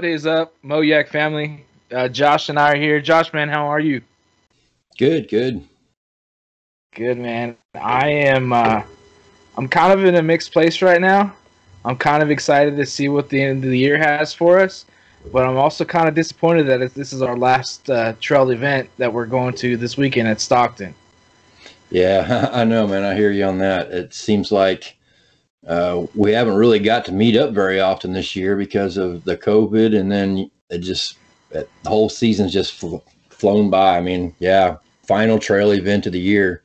What is up, MoYak family? Josh and I are here. Josh, man, how are you? Good, good. Good, man. I am. I'm kind of in a mixed place right now. I'm kind of excited to see what the end of the year has for us, but I'm also kind of disappointed that this is our last trail event that we're going to this weekend at Stockton. Yeah, I know, man. I hear you on that. It seems like we haven't really got to meet up very often this year because of the COVID, and then the whole season's just flown by. I mean, yeah, final trail event of the year.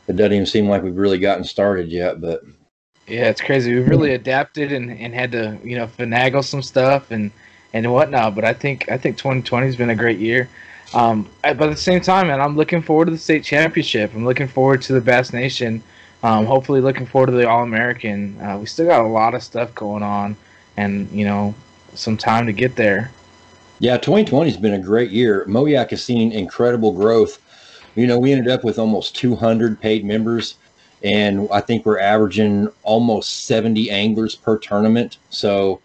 It doesn't even seem like we've really gotten started yet, but Yeah, it's crazy. We've really adapted and had to finagle some stuff and whatnot. But I think 2020 has been a great year. But at the same time, man, I'm looking forward to the state championship. I'm looking forward to the Bass Nation. Hopefully, looking forward to the All American. We still got a lot of stuff going on, and some time to get there. yeah, 2020 has been a great year. MoYak has seen incredible growth. We ended up with almost 200 paid members, and I think we're averaging almost 70 anglers per tournament. So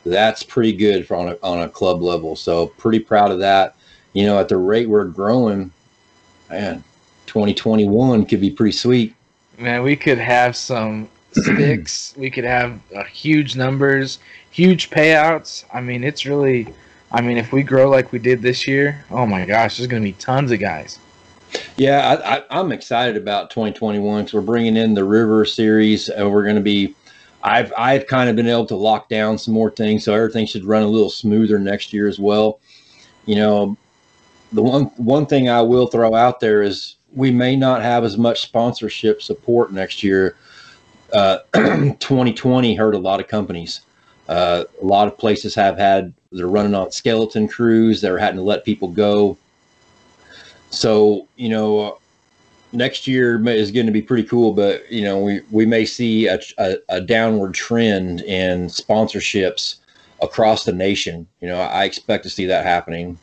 that's pretty good on a club level. So pretty proud of that. At the rate we're growing, man, 2021 could be pretty sweet. Man, we could have some sticks. We could have huge numbers, huge payouts. I mean, it's really. I mean, if we grow like we did this year, oh my gosh, there's going to be tons of guys. Yeah, I'm excited about 2021 because we're bringing in the River Series, and we're going to be. I've kind of been able to lock down some more things, so everything should run a little smoother next year as well. The one thing I will throw out there is we may not have as much sponsorship support next year. 2020 hurt a lot of companies. A lot of places they're running on skeleton crews. They're having to let people go. So, next year is going to be pretty cool, but, we may see a downward trend in sponsorships across the nation. I expect to see that happening.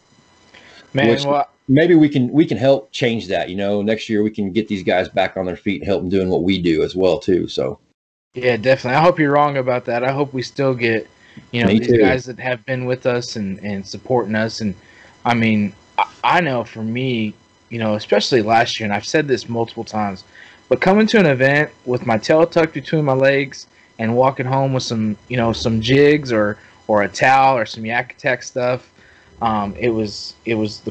Man, maybe we can help change that. Next year we can get these guys back on their feet and help them doing what we do as well, too. So, yeah, definitely. I hope you're wrong about that. I hope we still get, these guys that have been with us and supporting us. And I mean, I know for me, especially last year, and I've said this multiple times, but coming to an event with my tail tucked between my legs and walking home with some jigs or a towel or some Yak Attack stuff, it was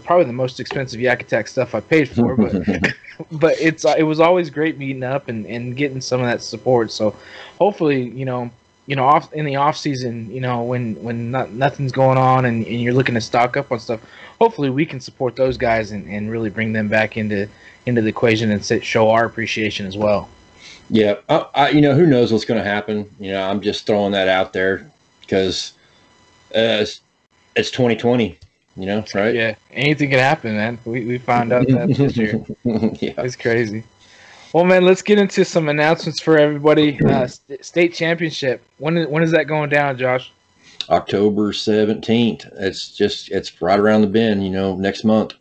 probably the most expensive Yak Attack stuff I paid for, but but it was always great meeting up and getting some of that support. So hopefully, off in the off season, when nothing's going on and you're looking to stock up on stuff, hopefully we can support those guys and really bring them back into the equation and show our appreciation as well. Yeah, who knows what's going to happen? I'm just throwing that out there because it's 2020. Right? Yeah, anything can happen, man. We found out that this year. Yeah. It's crazy. Well, man, let's get into some announcements for everybody. State championship. When is that going down, Josh? October 17th. It's right around the bend, next month.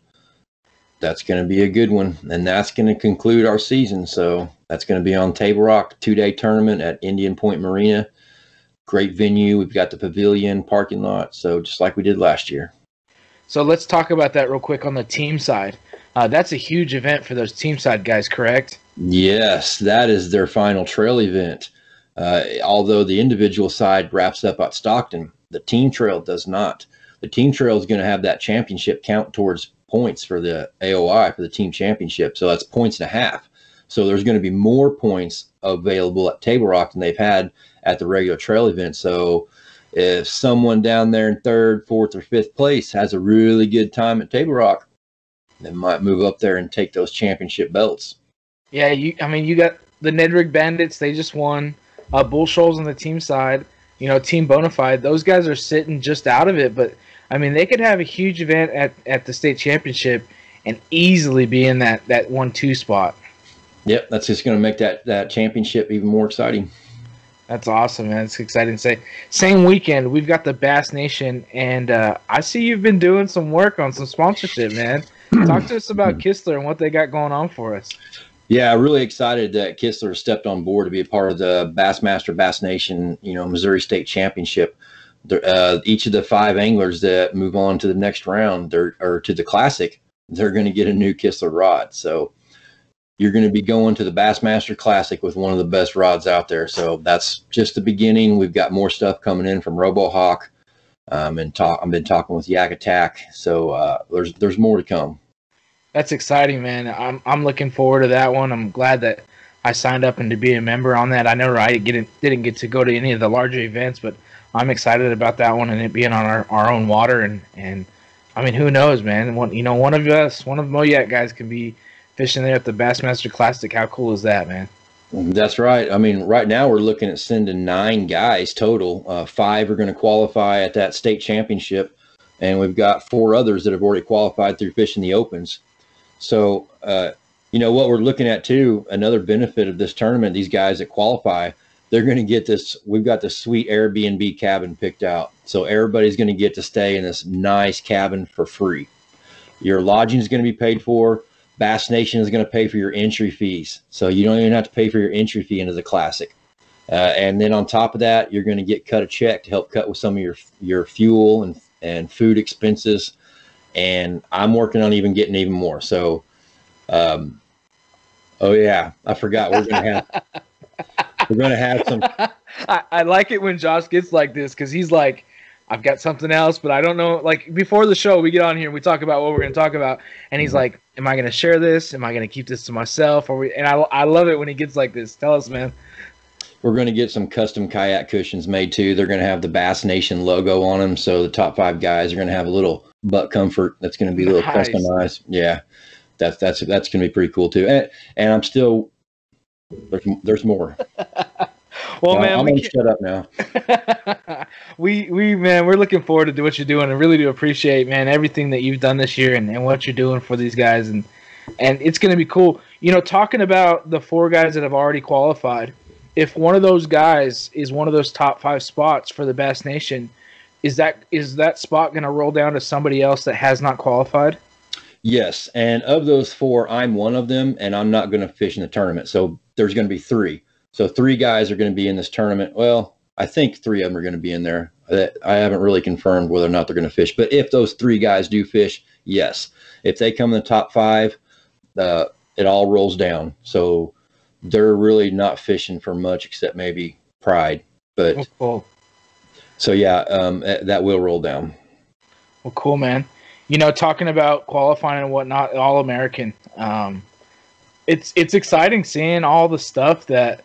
That's going to be a good one, and that's going to conclude our season. So that's going to be on Table Rock, 2-day tournament at Indian Point Marina. Great venue. We've got the pavilion parking lot, so just like we did last year. So let's talk about that real quick on the team side. That's a huge event for those team side guys, correct? Yes, that is their final trail event. Although the individual side wraps up at Stockton, the team trail does not. The team trail is going to have that championship count towards points for the AOI, for the team championship. So that's 1.5 points. So there's going to be more points available at Table Rock than they've had at the regular trail event. So if someone down there in 3rd, 4th, or 5th place has a really good time at Table Rock, they might move up there and take those championship belts. Yeah, you got the Nedrig Bandits. They just won. Bull Shoals on the team side. Team Bonafide. Those guys are sitting just out of it. But, I mean, they could have a huge event at the state championship and easily be in that 1-2 spot. Yep, that's just going to make that championship even more exciting. That's awesome, man. It's exciting to say. Same weekend, we've got the Bass Nation, and I see you've been doing some work on some sponsorship, man. Talk to us about Kistler and what they got going on for us. Yeah, really excited that Kistler stepped on board to be a part of the Bassmaster Bass Nation, Missouri State Championship. Each of the 5 anglers that move on to the next round, or to the Classic, they're going to get a new Kistler rod. So you're going to be going to the Bassmaster Classic with one of the best rods out there. So that's just the beginning. We've got more stuff coming in from RoboHawk. I've been talking with Yak Attack. So there's more to come. That's exciting, man. I'm looking forward to that one. I'm glad that I signed up and to be a member on that. I know I didn't get to go to any of the larger events, but I'm excited about that one and it being on our own water. And I mean, who knows, man? One of MoYak guys can be fishing there at the Bassmaster Classic. How cool is that, man? That's right. I mean, right now we're looking at sending 9 guys total. 5 are going to qualify at that state championship, and we've got 4 others that have already qualified through fishing the opens. So, what we're looking at too, another benefit of this tournament, these guys that qualify, they're going to get this. We've got this sweet Airbnb cabin picked out. So everybody's going to get to stay in this nice cabin for free. Your lodging is going to be paid for. Bass Nation is going to pay for your entry fees. So you don't even have to pay for your entry fee into the Classic. And then on top of that, you're going to get cut a check to help cut with some of your fuel and food expenses. And I'm working on getting even more. So, oh yeah, I forgot we're going to have some. I like it when Josh gets like this, because he's like, I've got something else, but I don't know. Like before the show, we get on here and we talk about what we're going to talk about, and he's like, "Am I going to share this? Am I going to keep this to myself?" And I love it when he gets like this. Tell us, man. We're going to get some custom kayak cushions made too. They're going to have the Bass Nation logo on them, so the top 5 guys are going to have a little butt comfort that's going to be a little customized. Yeah, that's going to be pretty cool too. And I'm still there's more. Well, man, I'm gonna shut up now. We're looking forward to what you're doing. I really do appreciate, man, everything that you've done this year and what you're doing for these guys, and it's going to be cool. Talking about the 4 guys that have already qualified, if one of those guys is one of those top 5 spots for the Bass Nation, is that spot going to roll down to somebody else that has not qualified? Yes, and of those 4, I'm one of them, and I'm not going to fish in the tournament. So there's going to be 3. So 3 guys are going to be in this tournament. Well, I think 3 of them are going to be in there. I haven't really confirmed whether or not they're going to fish. But if those 3 guys do fish, yes. If they come in the top 5, it all rolls down. So they're really not fishing for much except maybe pride. But cool. So yeah, that will roll down. Well, cool, man. Talking about qualifying and whatnot, All-American. It's exciting seeing all the stuff that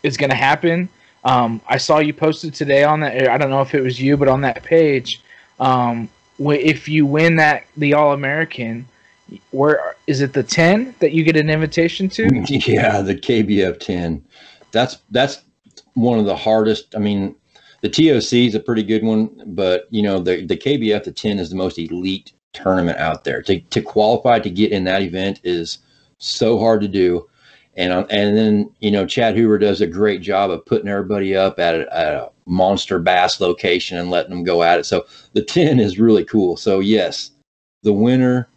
is going to happen. I saw you posted today on that. I don't know if it was you, but on that page, if you win the All-American, where is it, the 10 that you get an invitation to? Yeah, the KBF 10. That's one of the hardest. I mean, the TOC is a pretty good one, but the KBF, the 10 is the most elite tournament out there. To qualify to get in that event is so hard to do. And then, Chad Hoover does a great job of putting everybody up at a monster bass location and letting them go at it. So the 10 is really cool. So yes, the winner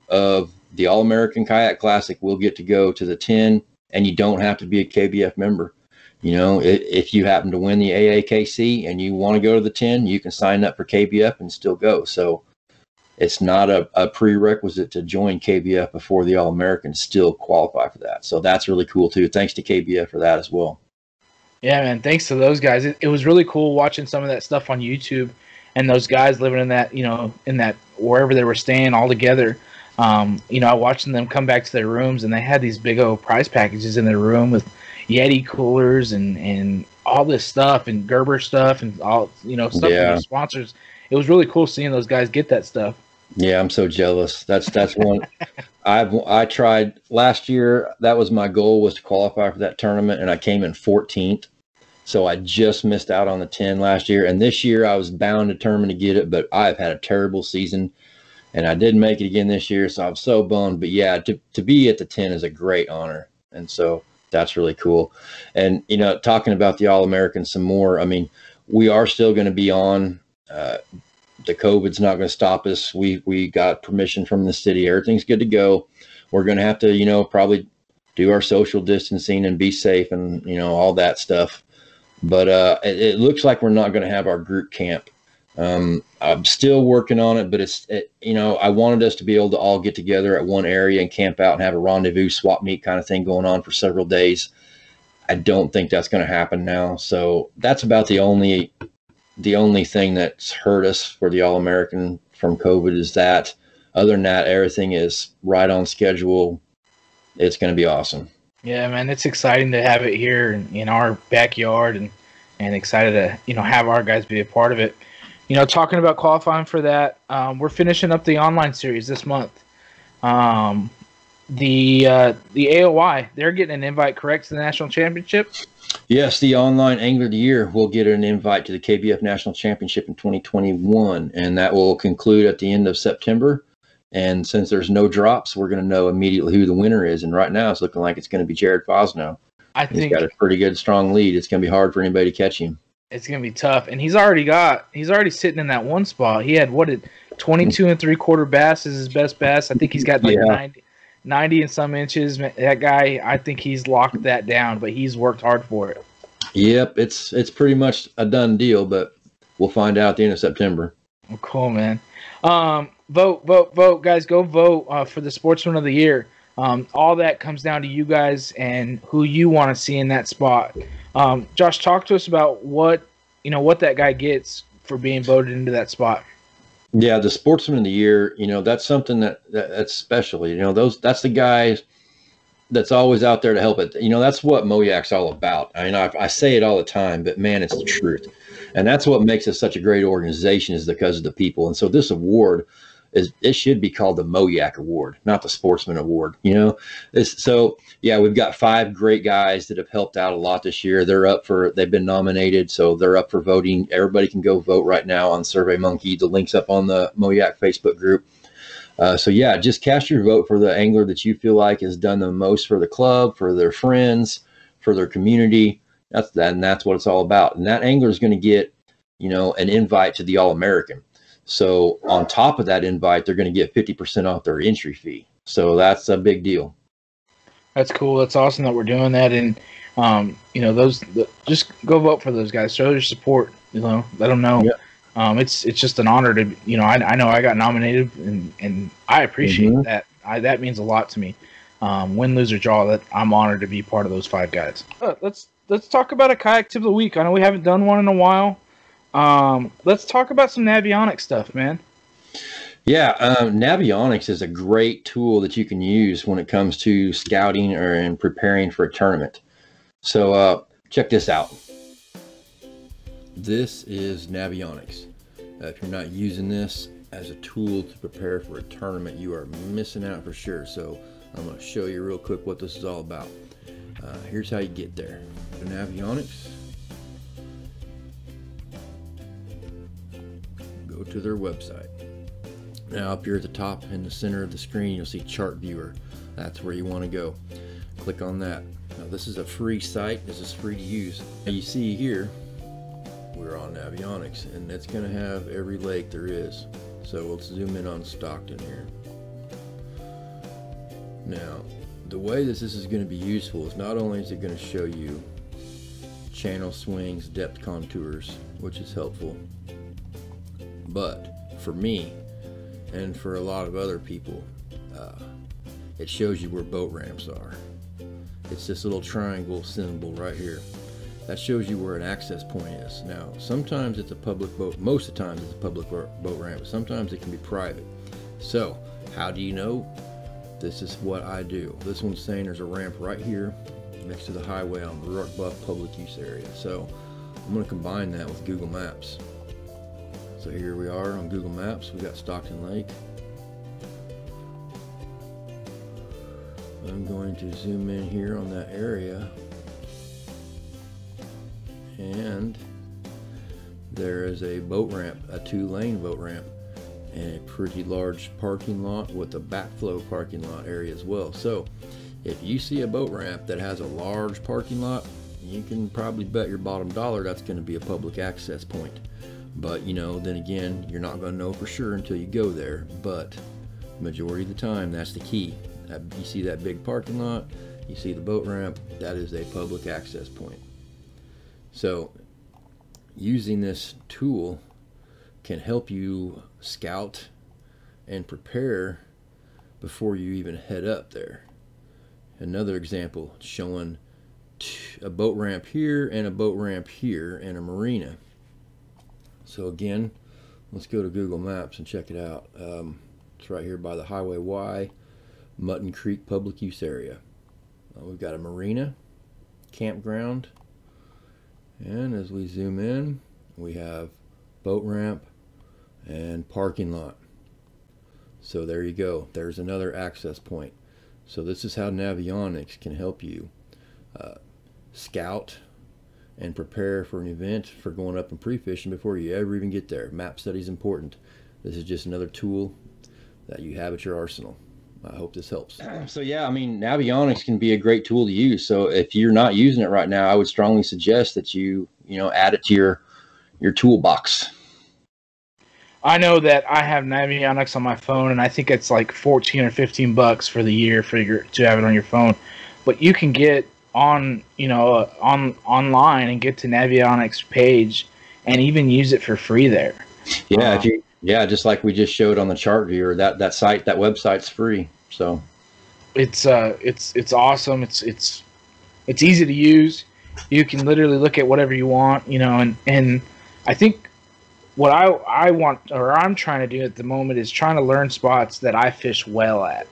of the All-American Kayak Classic will get to go to the 10, and you don't have to be a KBF member. If you happen to win the AAKC and you want to go to the 10, you can sign up for KBF and still go. So it's not a prerequisite to join KBF before the All-American, still qualify for that. So that's really cool too. Thanks to KBF for that as well. Yeah, man. Thanks to those guys. It was really cool watching some of that stuff on YouTube, and those guys living in that, in that wherever they were staying all together. Watching them come back to their rooms, and they had these big old prize packages in their room with Yeti coolers and all this stuff and Gerber stuff and all, stuff from their sponsors. It was really cool seeing those guys get that stuff. Yeah, I'm so jealous. That's one. I tried last year. That was my goal, was to qualify for that tournament, and I came in 14th. So I just missed out on the 10 last year. And this year I was bound determined to get it, but I've had a terrible season, and I didn't make it again this year. So I'm so bummed. But yeah, to be at the 10 is a great honor, and so that's really cool. And talking about the All-American some more. I mean, we are still going to be on. The COVID's not going to stop us. We got permission from the city. Everything's good to go. We're going to have to, probably do our social distancing and be safe and, all that stuff. But it looks like we're not going to have our group camp. I'm still working on it, but you know, I wanted us to be able to all get together at one area and camp out and have a rendezvous swap meet kind of thing going on for several days. I don't think that's going to happen now. So that's about the only thing that's hurt us for the All-American from COVID is that. Other than that, everything is right on schedule. It's going to be awesome. Yeah, man, it's exciting to have it here in our backyard, and excited to, you know, have our guys be a part of it. You know, talking about qualifying for that, we're finishing up the online series this month. The AOY, they're getting an invite, correct, to the national championship? Yes, the online angler of the year will get an invite to the KBF National Championship in 2021, and that will conclude at the end of September. And since there's no drops, we're going to know immediately who the winner is. And right now, it's looking like it's going to be Jared Fosno. I think he's got a pretty good, strong lead. It's going to be hard for anybody to catch him. It's going to be tough, and he's already sitting in that one spot. He had 22 3/4 bass is his best bass. I think he's got like 90 and some inches. That guy, I think he's locked that down, but he's worked hard for it. Yep, it's pretty much a done deal, but we'll find out at the end of September. Oh, cool, man. Vote, guys. Go vote for the Sportsman of the Year. All that comes down to you guys and who you want to see in that spot. Josh, talk to us about what that guy gets for being voted into that spot. Yeah, the Sportsman of the Year, you know, that's something that's special. You know, that's the guys that's always out there to help it. You know, that's what MoYak's all about. I mean, I say it all the time, but man, it's the truth. And that's what makes us such a great organization, is because of the people. And so this award it should be called the MoYak Award, not the Sportsman Award. You know, so yeah, we've got 5 great guys that have helped out a lot this year. They've been nominated, so they're up for voting. Everybody can go vote right now on SurveyMonkey. The link's up on the MoYak Facebook group. So yeah, just cast your vote for the angler that you feel like has done the most for the club, for their friends, for their community. That's what it's all about. And that angler is going to get, you know, an invite to the All-American. So on top of that invite, they're going to get 50% off their entry fee. So that's a big deal. That's cool. That's awesome that we're doing that. And, you know, just go vote for those guys. Show your support, you know, let them know. Yeah. It's just an honor to, you know, I know I got nominated, and I appreciate that. That means a lot to me. Win, lose, or draw, that I'm honored to be part of those 5 guys. Let's talk about a kayak tip of the week. I know we haven't done one in a while. Let's talk about some Navionics stuff, man. Yeah, Navionics is a great tool that you can use when it comes to scouting and preparing for a tournament. So check this out. This is Navionics. If you're not using this as a tool to prepare for a tournament, you are missing out for sure. So I'm going to show you real quick what this is all about. Here's how you get there. The Navionics. Go to their website. Now up here at the top in the center of the screen, you'll see Chart Viewer. That's where you want to go. Click on that. Now this is a free site. This is free to use. Now you see here, we're on Navionics, and it's going to have every lake there is. So let's zoom in on Stockton here. Now, the way this is going to be useful is not only is it going to show you channel swings, depth contours, which is helpful, but for me and for a lot of other people, it shows you where boat ramps are. It's this little triangle symbol right here. That shows you where an access point is. Now, sometimes it's a public boat, most of the times it's a public boat ramp, sometimes it can be private. So, how do you know? This is what I do. This one's saying there's a ramp right here next to the highway on the Rock Bluff public use area. So, I'm going to combine that with Google Maps. So here we are on Google Maps. We got Stockton Lake. I'm going to zoom in here on that area, and there is a boat ramp, a 2-lane boat ramp, and a pretty large parking lot with a backflow parking lot area as well. So if you see a boat ramp that has a large parking lot, you can probably bet your bottom dollar that's going to be a public access point. But you know, then again, you're not going to know for sure until you go there. But majority of the time, that's the key. You see that big parking lot, you see the boat ramp, that is a public access point. So using this tool can help you scout and prepare before you even head up there. Another example showing a boat ramp here and a boat ramp here and a marina. So again, let's go to Google Maps and check it out. It's right here by the Highway Y, Mutton Creek Public Use Area. We've got a marina, campground, and as we zoom in, we have boat ramp and parking lot. So there you go. There's another access point. So this is how Navionics can help you scout and prepare for an event, for going up and pre-fishing before you ever even get there. Map study is important. This is just another tool that you have at your arsenal. I hope this helps. So yeah, I mean, Navionics can be a great tool to use. So if you're not using it right now, I would strongly suggest that you add it to your toolbox. I know that I have Navionics on my phone, and I think it's like 14 or 15 bucks for the year to have it on your phone. But you can get on online and get to Navionics page and even use it for free there. Yeah, just like we just showed on the chart viewer, that website's free. So it's awesome. It's easy to use. You can literally look at whatever you want, and I think what I want, or I'm trying to do at the moment, is trying to learn spots that I fish well at.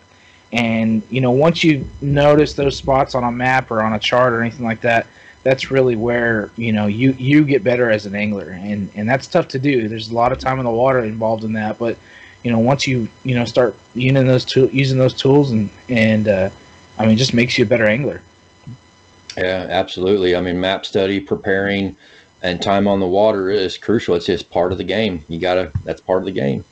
And once you notice those spots on a map or on a chart or anything like that, that's really where you get better as an angler, and that's tough to do. There's a lot of time in the water involved in that, but once you start using those tools, and I mean, it just makes you a better angler. Yeah, absolutely. I mean, map study, preparing, and time on the water is crucial. It's just part of the game. That's part of the game.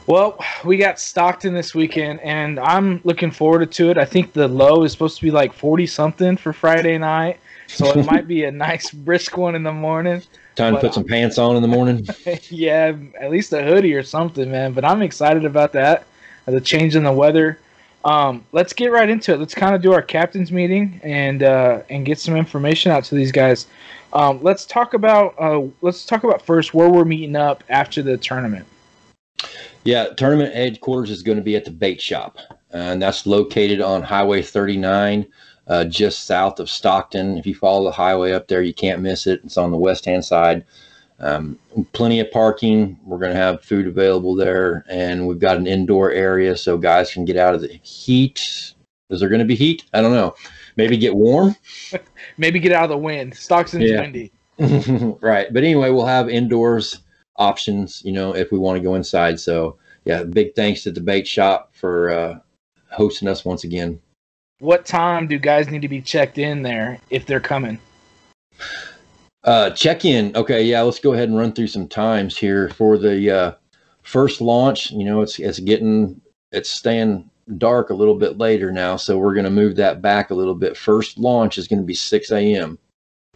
Well, we got Stockton this weekend, and I'm looking forward to it. I think the low is supposed to be like 40-something for Friday night, so it might be a nice brisk one in the morning. Time to put some pants on in the morning. Yeah, at least a hoodie or something, man. But I'm excited about that, the change in the weather. Let's get right into it. Let's kind of do our captain's meeting and get some information out to these guys. Let's talk about first where we're meeting up after the tournament. Yeah, tournament headquarters is going to be at the bait shop, and that's located on Highway 39, just south of Stockton. If you follow the highway up there, you can't miss it. It's on the west-hand side. Plenty of parking. We're going to have food available there, and we've got an indoor area so guys can get out of the heat. Is there going to be heat? I don't know. Maybe get warm. Maybe get out of the wind. Stockton's windy. Right. But anyway, we'll have indoors options, if we want to go inside. So yeah, big thanks to the bait shop for hosting us once again. What time do guys need to be checked in there if they're coming? Check in. Okay, yeah, let's go ahead and run through some times here for the first launch. It's staying dark a little bit later now, so we're going to move that back a little bit. First launch is going to be 6 a.m.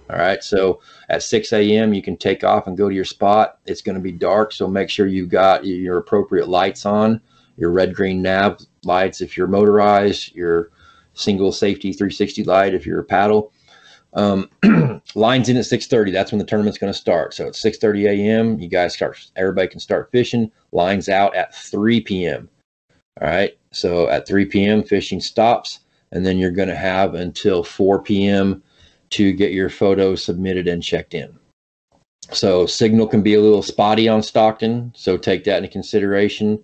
All right, so at 6 a.m. you can take off and go to your spot. It's going to be dark, so make sure you've got your appropriate lights on, your red, green nav lights if you're motorized, your single safety 360 light if you're a paddle. Lines in at 6:30. That's when the tournament's going to start. So at 6:30 a.m. everybody can start fishing. Lines out at 3 p.m. All right, so at 3 p.m. fishing stops, and then you're going to have until 4 p.m. to get your photos submitted and checked in. So signal can be a little spotty on Stockton, so take that into consideration.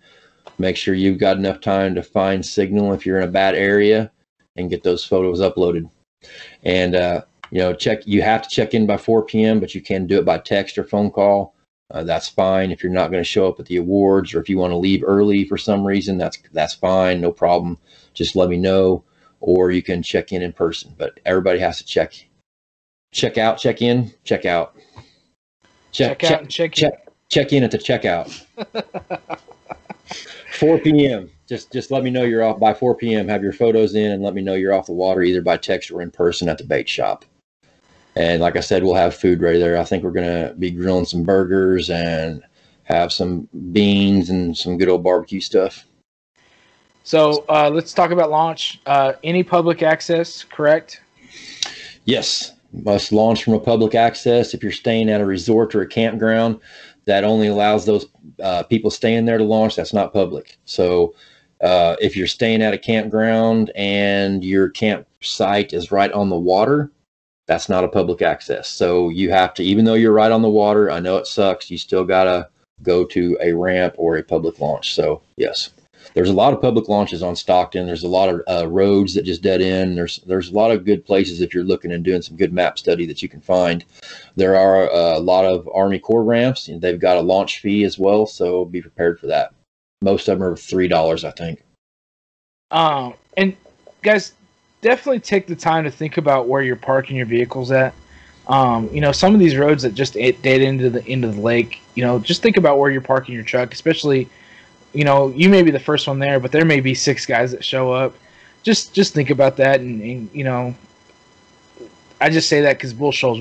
Make sure you've got enough time to find signal if you're in a bad area and get those photos uploaded. And you have to check in by 4 p.m., but you can do it by text or phone call. That's fine. If you're not going to show up at the awards, or if you want to leave early for some reason, that's fine, no problem. Just let me know, or you can check in person. But everybody has to check out, check in, check out. Check in at the checkout. 4 p.m. Just let me know you're off by 4 p.m. Have your photos in and let me know you're off the water, either by text or in person at the bait shop. And like I said, we'll have food ready there. I think we're going to be grilling some burgers and have some beans and some good old barbecue stuff. So let's talk about launch. Any public access, correct? Yes. must launch from a public access. If you're staying at a resort or a campground, that only allows those people staying there to launch. That's not public. So if you're staying at a campground and your campsite is right on the water, that's not a public access. So you have to, even though you're right on the water, I know it sucks, you still gotta go to a ramp or a public launch. So yes, there's a lot of public launches on Stockton. There's a lot of roads that just dead end. There's a lot of good places if you're looking and doing some good map study that you can find. There are a lot of Army Corps ramps, and they've got a launch fee as well, so be prepared for that. Most of them are $3, I think. And guys, definitely take the time to think about where you're parking your vehicles at. You know, some of these roads that just dead into the lake, you know, just think about where you're parking your truck, especially, you know, you may be the first one there, but there may be 6 guys that show up. Just think about that, and you know, I just say that because Bull Shoals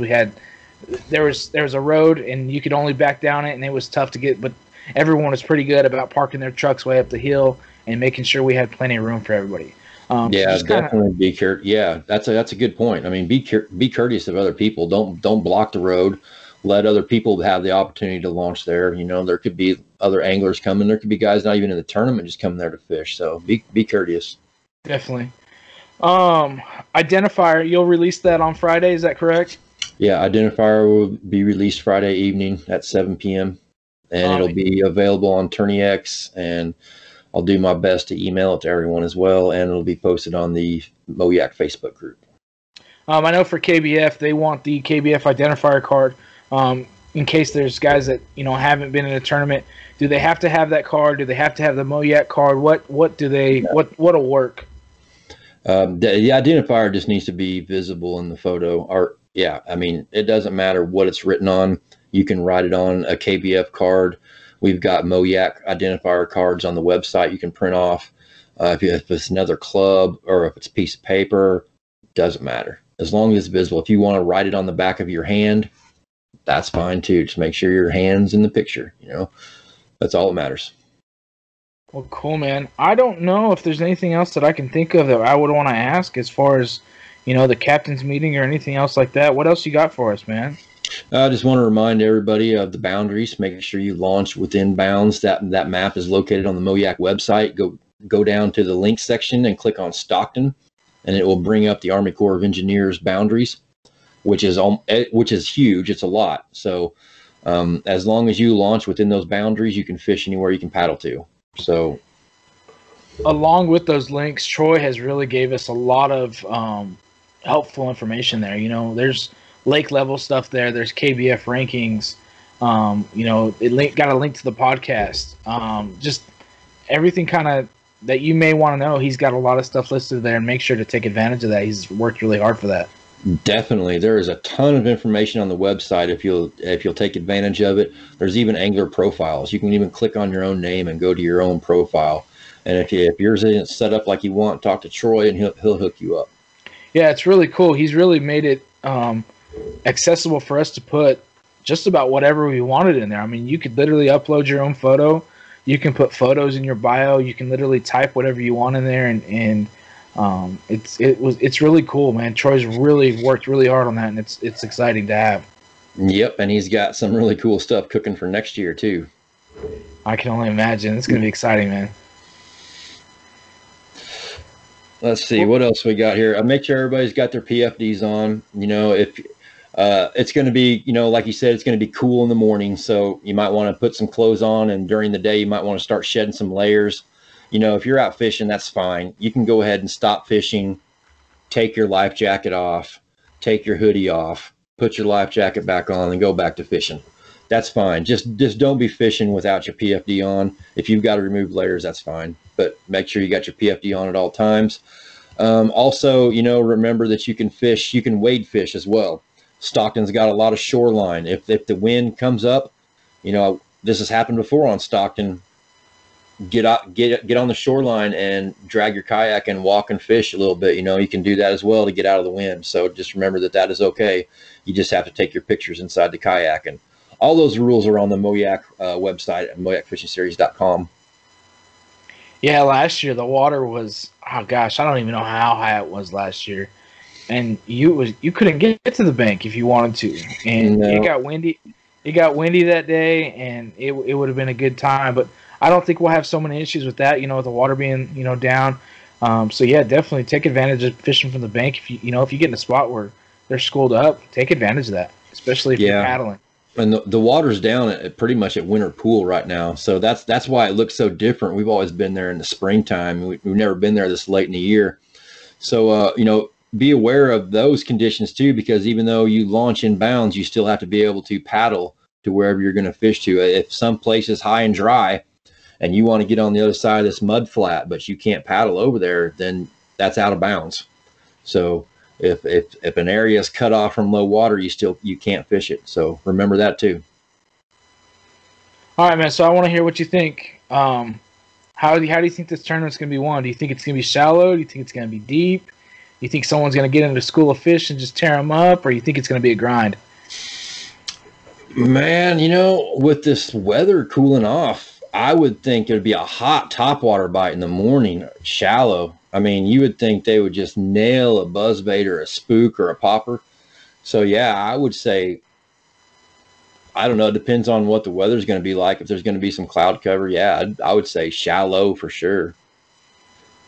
there was a road and you could only back down it, and it was tough to get, but everyone was pretty good about parking their trucks way up the hill and making sure we had plenty of room for everybody. Yeah, definitely be careful. Yeah, that's a good point. I mean, be courteous of other people. Don't block the road. Let other people have the opportunity to launch there. You know, there could be other anglers coming. There could be guys not even in the tournament just coming there to fish. So be courteous. Definitely. Identifier, you'll release that on Friday. Is that correct? Yeah, Identifier will be released Friday evening at 7 p.m. and it'll be available on TourneyX, and I'll do my best to email it to everyone as well, and it'll be posted on the MoYak Facebook group. I know for KBF, they want the KBF identifier card in case there's guys that, you know, haven't been in a tournament. Do they have to have that card? Do they have to have the MoYak card? What'll work? The identifier just needs to be visible in the photo. Or yeah, I mean, it doesn't matter what it's written on. You can write it on a KBF card. We've got MoYak identifier cards on the website you can print off. If it's another club or if it's a piece of paper, doesn't matter. As long as it's visible. If you want to write it on the back of your hand, that's fine too. Just make sure your hand's in the picture, you know. That's all that matters. Well, cool, man. I don't know if there's anything else that I can think of that I would want to ask as far as, you know, the captain's meeting or anything else like that. What else you got for us, man? I just want to remind everybody of the boundaries. Making sure you launch within bounds. That map is located on the MoYak website. Go down to the link section and click on Stockton, and it will bring up the Army Corps of Engineers boundaries, which is huge. It's a lot. So as long as you launch within those boundaries, you can fish anywhere you can paddle to. So along with those links, Troy has really gave us a lot of helpful information there. You know, there's lake level stuff there. There's KBF rankings. You know, got a link to the podcast. Just everything kind of that you may want to know. He's got a lot of stuff listed there, and make sure to take advantage of that. He's worked really hard for that. Definitely. There is a ton of information on the website if you'll take advantage of it. There's even angler profiles. You can even click on your own name and go to your own profile. And if yours isn't set up like you want, talk to Troy and he'll hook you up. Yeah, it's really cool. He's really made it accessible for us to put just about whatever we wanted in there. I mean, you could literally upload your own photo. You can put photos in your bio. You can literally type whatever you want in there, and it's really cool, man. Troy's really worked really hard on that, and it's exciting to have. Yep, and he's got some really cool stuff cooking for next year too. I can only imagine. It's going to be exciting, man. Let's see what else we got here. Make sure everybody's got their PFDs on. You know, if it's going to be, you know, like you said, it's going to be cool in the morning, so you might want to put some clothes on, and during the day you might want to start shedding some layers. You know, if you're out fishing, that's fine. You can go ahead and stop fishing, take your life jacket off, take your hoodie off, put your life jacket back on, and go back to fishing. That's fine. Just don't be fishing without your PFD on. If you've got to remove layers, that's fine. But make sure you got your PFD on at all times. Also, you know, remember that you can fish, you can wade fish as well. Stockton's got a lot of shoreline. If the wind comes up, you know, this has happened before on Stockton. Get on the shoreline and drag your kayak and walk and fish a little bit. You know, you can do that as well to get out of the wind. So just remember that is okay. You just have to take your pictures inside the kayak, and all those rules are on the MoYak website at MoYakFishingSeries.com. Yeah, last year the water was, oh gosh, I don't even know how high it was last year. and you couldn't get to the bank if you wanted to, and No. it got windy. It got windy that day, and it would have been a good time. But I don't think we'll have so many issues with that. With the water being down. So yeah, definitely take advantage of fishing from the bank. If if you get in a spot where they're schooled up, take advantage of that, especially if you're paddling. And the water's down pretty much at Winter Pool right now, so that's why it looks so different. We've always been there in the springtime. We've never been there this late in the year. So be aware of those conditions too, because even though you launch in bounds, you still have to be able to paddle to wherever you're going to fish to. If some place is high and dry, and you want to get on the other side of this mud flat, but you can't paddle over there, then that's out of bounds. So if an area is cut off from low water, you can't fish it. So remember that too. All right, man. So I want to hear what you think. How do you think this tournament's going to be won? Do you think it's going to be shallow? Do you think it's going to be deep? Do you think someone's going to get into a school of fish and just tear them up, or you think it's going to be a grind? Man, with this weather cooling off, I would think it would be a hot topwater bite in the morning, shallow. I mean, you would think they would just nail a buzzbait or a spook or a popper. So yeah, I would say, I don't know, it depends on what the weather's going to be like. If there's going to be some cloud cover, yeah, I would say shallow for sure.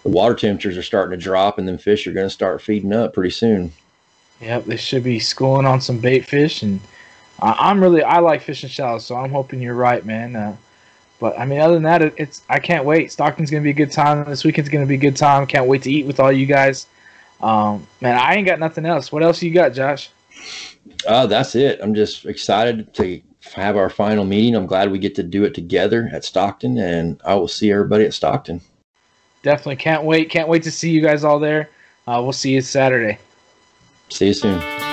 The water temperatures are starting to drop, and then fish are going to start feeding up pretty soon. Yep, they should be schooling on some bait fish, and I like fishing shallow, so I'm hoping you're right, man. But I mean, other than that, I can't wait. Stockton's gonna be a good time. This weekend's gonna be a good time. Can't wait to eat with all you guys. Man, I ain't got nothing else. What else you got, Josh? That's it. I'm just excited to have our final meeting. I'm glad we get to do it together at Stockton, and I will see everybody at Stockton. Definitely can't wait. Can't wait to see you guys all there. We'll see you Saturday. See you soon.